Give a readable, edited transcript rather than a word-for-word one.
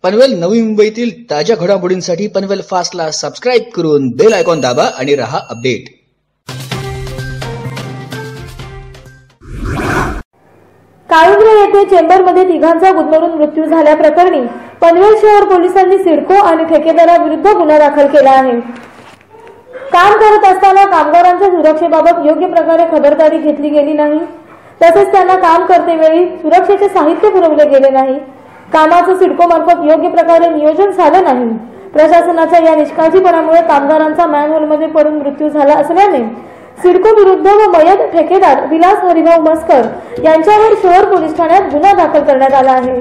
पनवेल नवी मुंबईतील ताज्या घडामोडींसाठी पनवेल फास्टला सबस्क्राइब करून बेल आयकॉन दाबा आणि रहा अपडेट। काळुंद्रे येथे चेंबरमध्ये तिघांचा गुदमरून मृत्यू झाल्याप्रकरणी पनवेल शहर पोलिसांनी सिडको आणि ठेकेदाराविरुद्ध गुन्हा दाखल केला आहे। काम करत असताना कामगारांच्या सुरक्षेबाबत योग्य प्रकारे खबरदारी घेतली गेली नाही, तसेच त्यांना काम करतेवेळी सुरक्षेचे साहित्य पुरवले गेले नाही, कामाचं सिडको मार्फत योग्य प्रकारे नियोजन झालं नाही। प्रशासनाच्या या निष्काळजीपणामुळे कामगारांचा मॅनहोलमध्ये पडून मृत्यू झाला असल्याने सिडको विरुद्ध व मयत ठेकेदार विलास हरिभाऊ मस्कर यांच्यावर शहर पोलीस ठाण्यात गुन्हा दाखल करण्यात आला आहे।